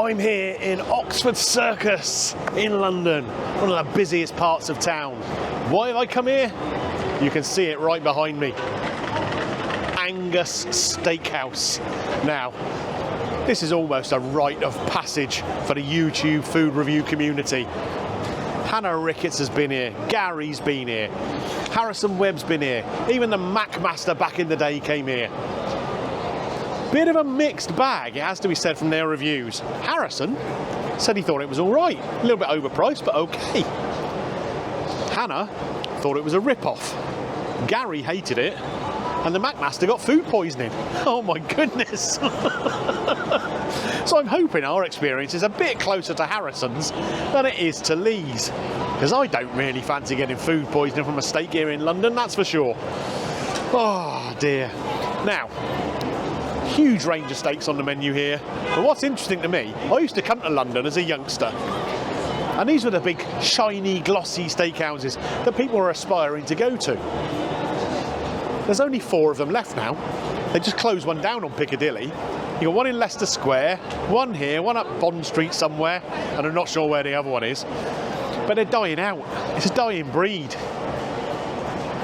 I'm here in Oxford Circus in London, one of the busiest parts of town. Why have I come here? You can see it right behind me. Angus Steak House. Now, this is almost a rite of passage for the YouTube food review community. Hannah Ricketts has been here, Gary's been here, Harrison Webb's been here, even the Mac Master back in the day came here. Bit of a mixed bag, it has to be said, from their reviews. Harrison said he thought it was all right, a little bit overpriced, but okay. Hannah thought it was a rip-off. Gary hated it, and the Mac Master got food poisoning. Oh my goodness. So I'm hoping our experience is a bit closer to Harrison's than it is to Lee's, because I don't really fancy getting food poisoning from a steak here in London, that's for sure. Oh dear. Now, huge range of steaks on the menu here, but what's interesting to me, I used to come to London as a youngster, and these were the big shiny glossy steakhouses that people were aspiring to go to. There's only 4 of them left now. They just closed one down on Piccadilly. You got one in Leicester Square, one here, one up Bond Street somewhere, and I'm not sure where the other one is, but they're dying out. It's a dying breed.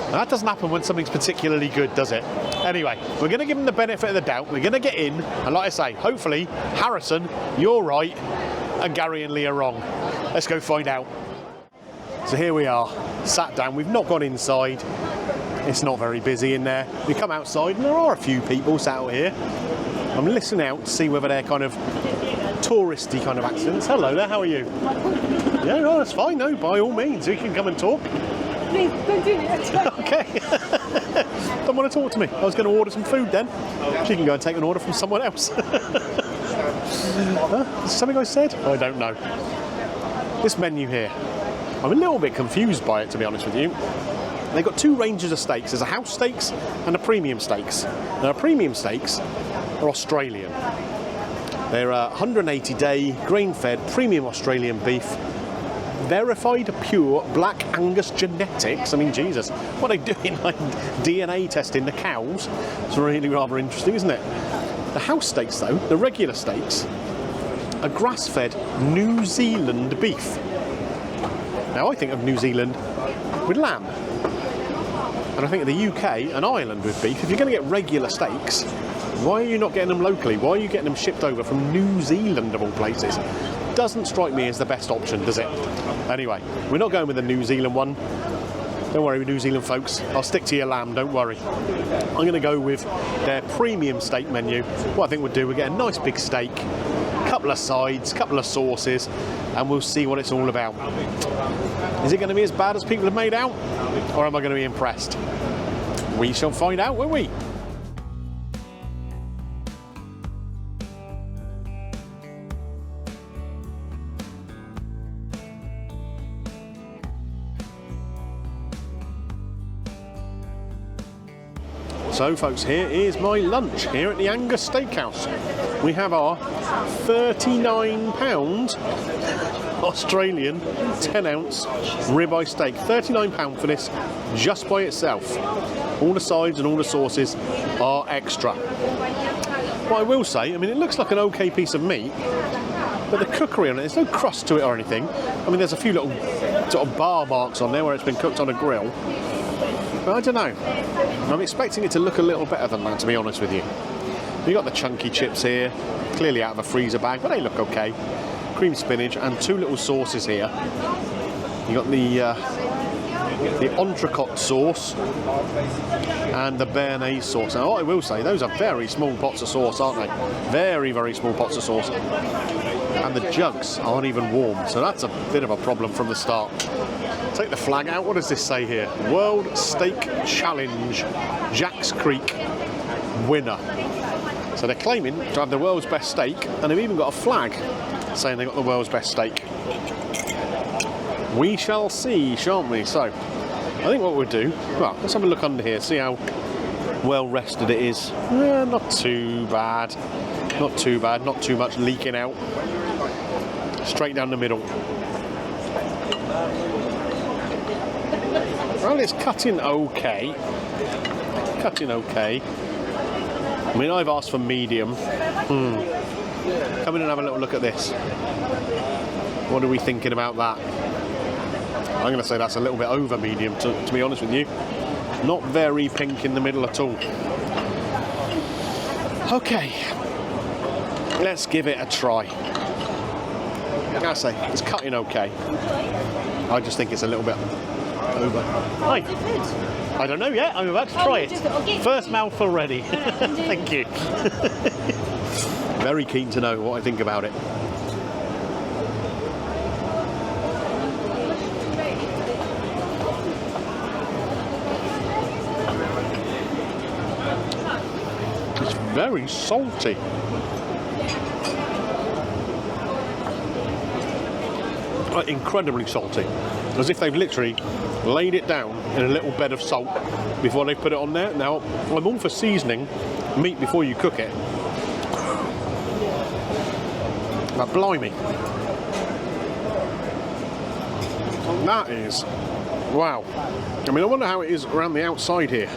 And that doesn't happen when something's particularly good, does it? Anyway, we're going to give them the benefit of the doubt. We're going to get in, and like I say, hopefully, Harrison, you're right, and Gary and Lee are wrong. Let's go find out. So here we are, sat down. We've not gone inside. It's not very busy in there. We come outside, and there are a few people sat out here. I'm listening out to see whether they're kind of touristy kind of accents. Hello there, how are you? Yeah, no, that's fine. No, by all means, you can come and talk. Please, don't do it. Okay. Don't want to talk to me. I was going to order some food then. She can go and take an order from someone else. Huh? Something I said? I don't know. This menu here, I'm a little bit confused by it, to be honest with you. They've got 2 ranges of steaks. There's a house steaks and a premium steaks. Now, premium steaks are Australian. They're 180-day, grain-fed, premium Australian beef. Verified pure black Angus genetics. I mean, Jesus, what are they doing, like DNA testing the cows? It's really rather interesting, isn't it? The house steaks, though, the regular steaks, are grass-fed New Zealand beef. Now, I think of New Zealand with lamb. And I think of the UK and Ireland with beef. If you're going to get regular steaks, why are you not getting them locally? Why are you getting them shipped over from New Zealand, of all places? Doesn't strike me as the best option, does it? Anyway, we're not going with the New Zealand one. Don't worry, New Zealand folks. I'll stick to your lamb, don't worry. I'm going to go with their premium steak menu. What I think we'll do, we'll get a nice big steak, couple of sides, couple of sauces, and we'll see what it's all about. Is it going to be as bad as people have made out? Or am I going to be impressed? We shall find out, won't we? So folks, here is my lunch here at the Angus Steak House. We have our £39 Australian 10-ounce ribeye steak. £39 for this just by itself. All the sides and all the sauces are extra. What I will say, I mean, it looks like an okay piece of meat, but the cookery on it, there's no crust to it or anything. I mean, there's a few little sort of bar marks on there where it's been cooked on a grill. But I don't know. I'm expecting it to look a little better than that, to be honest with you. You've got the chunky chips here, clearly out of a freezer bag, but they look okay. Cream spinach and 2 little sauces here. You got the entrecôte sauce and the béarnaise sauce. Now, what I will say, those are very small pots of sauce, aren't they? Very, very small pots of sauce. And the jugs aren't even warm, so that's a bit of a problem from the start. Take the flag out. What does this say here? World Steak Challenge, Jacks Creek winner. So they're claiming to have the world's best steak, and they've even got a flag saying they've got the world's best steak. We shall see, shan't we? So, I think what we'll do, well, let's have a look under here, see how well rested it is. Yeah, not too bad. Not too bad, not too much leaking out. Straight down the middle. Well, it's cutting okay. Cutting okay. I mean, I've asked for medium. Come in and have a little look at this. What are we thinking about that? I'm going to say that's a little bit over medium, to be honest with you. Not very pink in the middle at all. Okay, let's give it a try. I say it's cutting okay. I just think it's a little bit over. Hi. I don't know yet. I'm about to try it. First mouthful ready. Thank you. Very keen to know what I think about it. It's very salty. Incredibly salty. As if they've literally laid it down in a little bed of salt before they put it on there. Now, I'm all for seasoning meat before you cook it. But blimey. That is... wow. I mean, I wonder how it is around the outside here.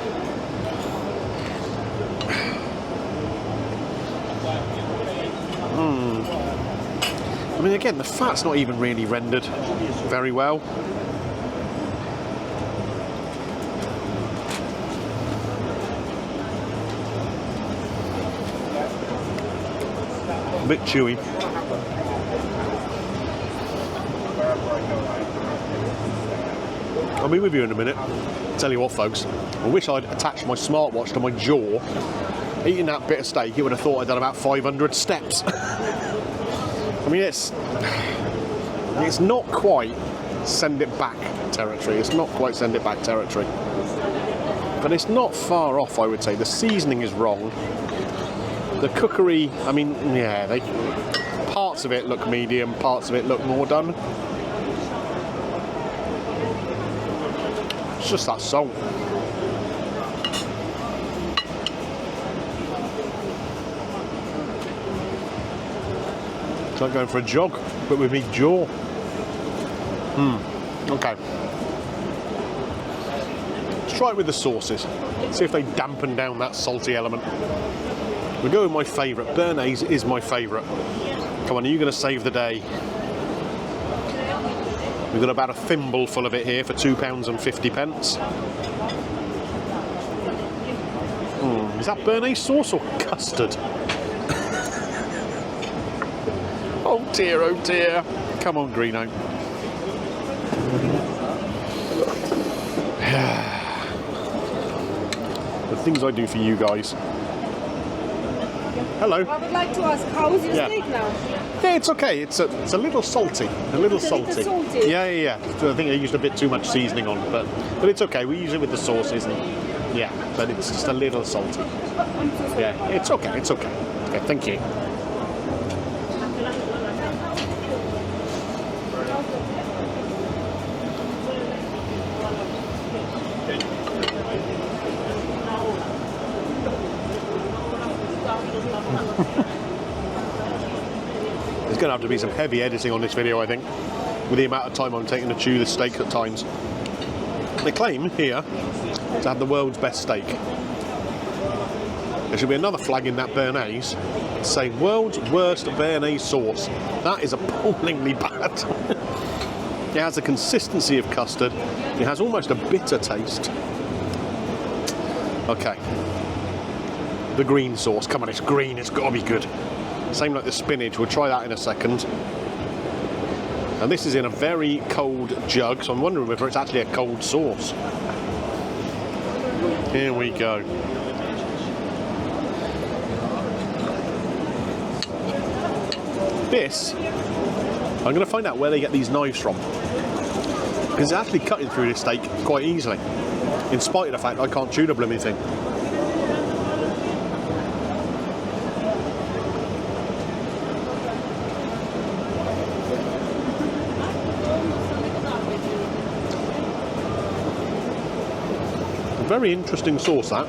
I mean, again, the fat's not even really rendered very well. A bit chewy. I'll be with you in a minute. Tell you what, folks, I wish I'd attached my smartwatch to my jaw. Eating that bit of steak, you would have thought I'd done about 500 steps. I mean, it's not quite send it back territory. It's not quite send it back territory. But it's not far off, I would say. The seasoning is wrong. The cookery, I mean, yeah, parts of it look medium, parts of it look more done. It's just that salt. It's like going for a jog, but with me jaw. Okay. Let's try it with the sauces. See if they dampen down that salty element. We'll go with my favourite. Béarnaise is my favourite. Come on, are you going to save the day? We've got about a thimble full of it here for £2.50. Is that Béarnaise sauce or custard? Oh dear, oh dear. Come on, Greeno. The things I do for you guys. Hello. I would like to ask, how is your steak now? Yeah, it's okay. It's a little salty. A little salty. Yeah. So I think I used a bit too much seasoning on, but it's okay. We use it with the sauces, and yeah, but it's just a little salty. Yeah, it's okay. It's okay. Okay, thank you. There's going to have to be some heavy editing on this video, I think, with the amount of time I'm taking to chew the steak at times. They claim here to have the world's best steak. There should be another flag in that Béarnaise saying world's worst Béarnaise sauce. That is appallingly bad. It has the consistency of custard. It has almost a bitter taste. Okay. The green sauce. Come on, it's green. It's got to be good. Same like the spinach. We'll try that in a second. And this is in a very cold jug, so I'm wondering whether it's actually a cold sauce. Here we go. This, I'm going to find out where they get these knives from. Because it's actually cutting through this steak quite easily, in spite of the fact I can't chew the blooming thing. Very interesting sauce, that.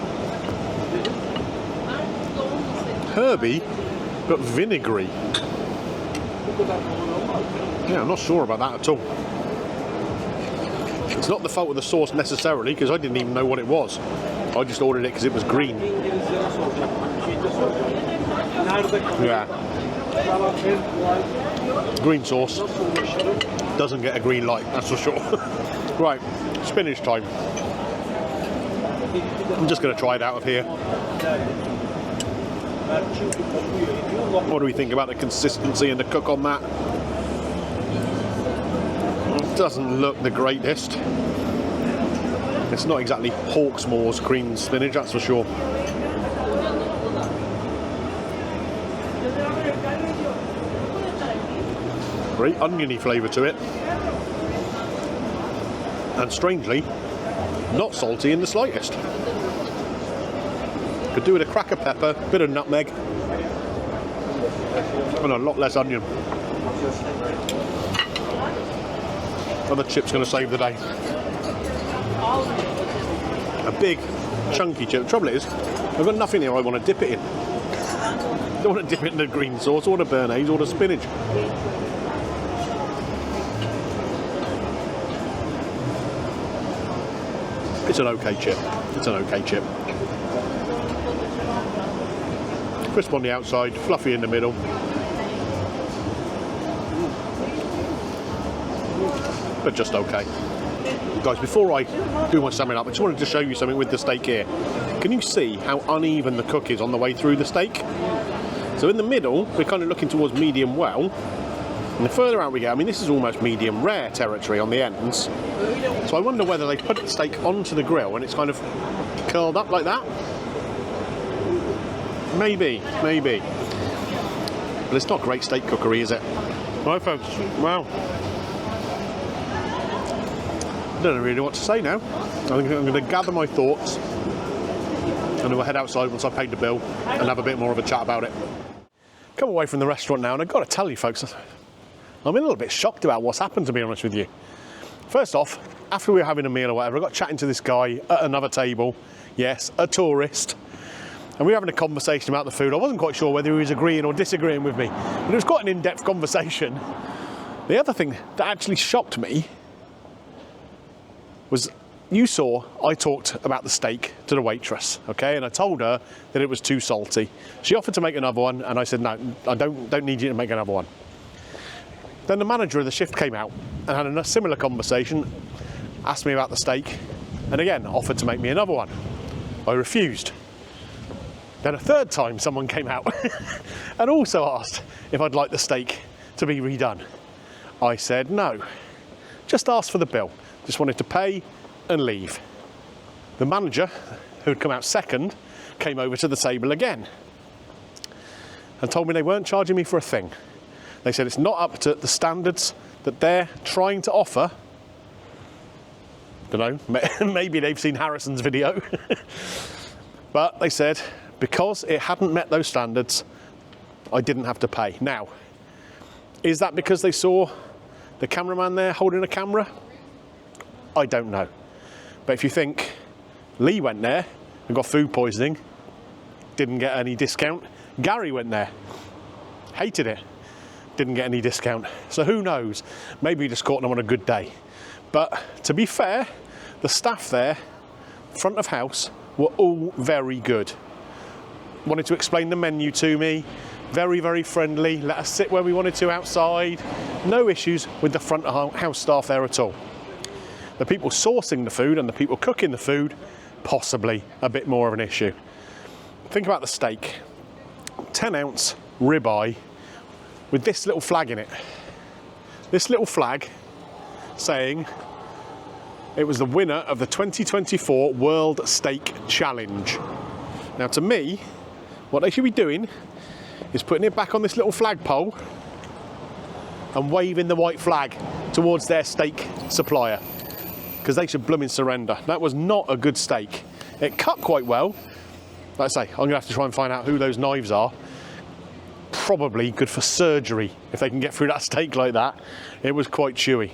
Herby, but vinegary. Yeah, I'm not sure about that at all. It's not the fault of the sauce necessarily, because I didn't even know what it was. I just ordered it because it was green. Yeah. Green sauce doesn't get a green light, that's for sure. Right, spinach time. I'm just going to try it out of here. What do we think about the consistency and the cook on that? It doesn't look the greatest. It's not exactly Hawksmoor's cream spinach, that's for sure. Great oniony flavour to it. And strangely, not salty in the slightest. Could do with a cracker pepper, bit of nutmeg, and a lot less onion. And the chip's going to save the day. A big, chunky chip. The trouble is, I've got nothing here I want to dip it in. I don't want to dip it in the green sauce, or the béarnaise, or the spinach. It's an okay chip. It's an okay chip. Crisp on the outside, fluffy in the middle. But just okay. Guys, before I do my summing up, I just wanted to show you something with the steak here. Can you see how uneven the cook is on the way through the steak? So in the middle, we're kind of looking towards medium well. And the further out we go, I mean, this is almost medium rare territory on the ends. So I wonder whether they put the steak onto the grill and it's kind of curled up like that. Maybe, maybe. But it's not great steak cookery, is it? Right, folks, wow. I don't know really what to say now. I think I'm going to gather my thoughts and then we'll head outside once I've paid the bill and have a bit more of a chat about it. Come away from the restaurant now, and I've got to tell you, folks, I'm a little bit shocked about what's happened, to be honest with you. First off, after we were having a meal or whatever, I got chatting to this guy at another table. Yes, a tourist. And we were having a conversation about the food. I wasn't quite sure whether he was agreeing or disagreeing with me, but it was quite an in-depth conversation. The other thing that actually shocked me was, you saw I talked about the steak to the waitress, okay, and I told her that it was too salty. She offered to make another one, and I said, no, I don't need you to make another one. Then the manager of the shift came out and had a similar conversation, asked me about the steak, and again offered to make me another one. I refused. Then a third time someone came out and also asked if I'd like the steak to be redone. I said no, just asked for the bill, just wanted to pay and leave. The manager, who had come out second, came over to the table again and told me they weren't charging me for a thing. They said it's not up to the standards that they're trying to offer. Don't know, maybe they've seen Harrison's video. But they said because it hadn't met those standards, I didn't have to pay. Now, is that because they saw the cameraman there holding a camera? I don't know. But if you think Lee went there and got food poisoning, didn't get any discount. Gary went there, hated it, didn't get any discount. So who knows? Maybe he just caught them on a good day. But to be fair, the staff there, front of house, were all very good. Wanted to explain the menu to me, very, very friendly, let us sit where we wanted to outside. No issues with the front of house staff there at all. The people sourcing the food and the people cooking the food, possibly a bit more of an issue. Think about the steak. 10-ounce ribeye with this little flag in it. This little flag saying it was the winner of the 2024 World Steak Challenge. Now to me, what they should be doing is putting it back on this little flagpole and waving the white flag towards their steak supplier, because they should blooming surrender. That was not a good steak. It cut quite well. Like I say, I'm gonna have to try and find out who those knives are. Probably good for surgery if they can get through that steak like that. It was quite chewy.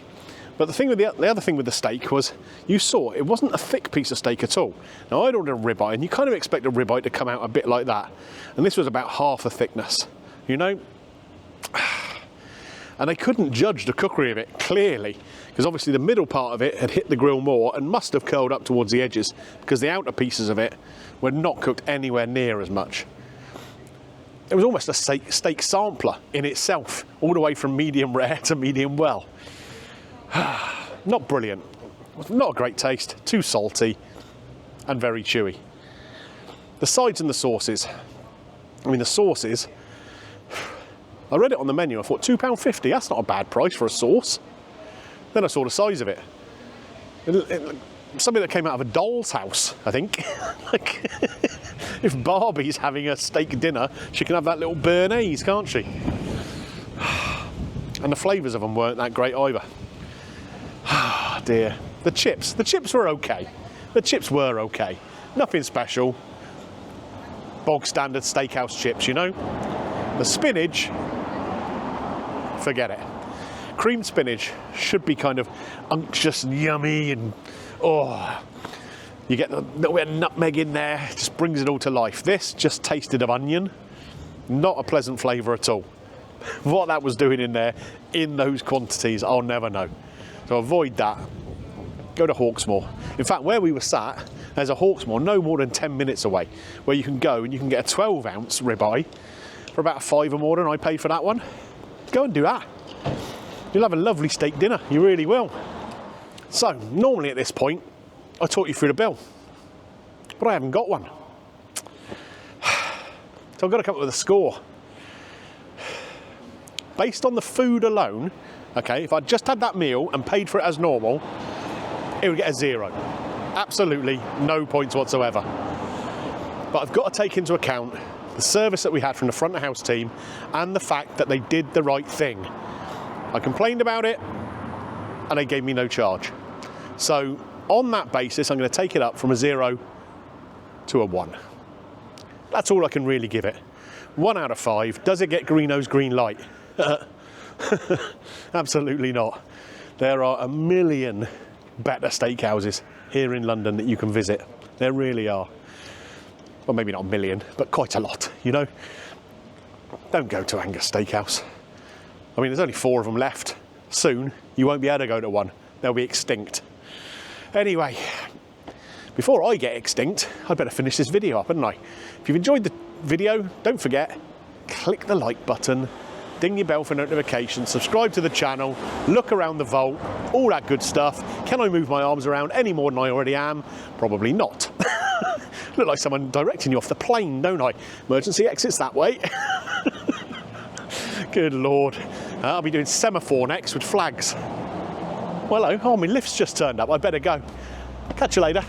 But the thing with the other thing with the steak was, you saw it wasn't a thick piece of steak at all. Now I'd ordered a ribeye, and you kind of expect a ribeye to come out a bit like that, and this was about half the thickness, you know. And they couldn't judge the cookery of it clearly, because obviously the middle part of it had hit the grill more and must have curled up towards the edges, because the outer pieces of it were not cooked anywhere near as much. It was almost a steak sampler in itself, all the way from medium rare to medium well. Not brilliant, not a great taste, too salty and very chewy. The sides and the sauces. I mean, the sauces, I read it on the menu, I thought £2.50, that's not a bad price for a sauce. Then I saw the size of it. Something that came out of a doll's house, I think. Like, if Barbie's having a steak dinner, she can have that little béarnaise, can't she? And the flavours of them weren't that great either. Dear. The chips were okay. The chips were okay. Nothing special. Bog standard steakhouse chips, you know. The spinach, forget it. Creamed spinach should be kind of unctuous and yummy, and you get a little bit of nutmeg in there, it just brings it all to life. This just tasted of onion, not a pleasant flavour at all. What that was doing in there, in those quantities, I'll never know. So avoid that. Go to Hawksmoor. In fact, where we were sat, there's a Hawksmoor no more than 10 minutes away, where you can go and you can get a 12-ounce ribeye for about £5 or more than I paid for that one. Go and do that. You'll have a lovely steak dinner, you really will. So, normally at this point, I talk you through the bill, but I haven't got one. So I've got to come up with a score. Based on the food alone, okay, if I just had that meal and paid for it as normal, it would get a 0. Absolutely no points whatsoever. But I've got to take into account the service that we had from the front of house team and the fact that they did the right thing. I complained about it and they gave me no charge. So on that basis, I'm going to take it up from a 0 to a 1. That's all I can really give it. 1 out of 5. Does it get Greeno's green light? Absolutely not. There are a million better steakhouses here in London that you can visit. There really are. Well, maybe not a million, but quite a lot, you know. Don't go to Angus Steak House. I mean, there's only 4 of them left. Soon, you won't be able to go to one. They'll be extinct. Anyway, before I get extinct, I'd better finish this video up, hadn't I? If you've enjoyed the video, don't forget, click the like button, ding your bell for notifications, subscribe to the channel, look around the vault, all that good stuff. Can I move my arms around any more than I already am? Probably not. Look like someone directing you off the plane, don't I? Emergency exits that way. Good Lord. I'll be doing semaphore next with flags. Well, hello. Oh, my lift's just turned up. I better go. Catch you later.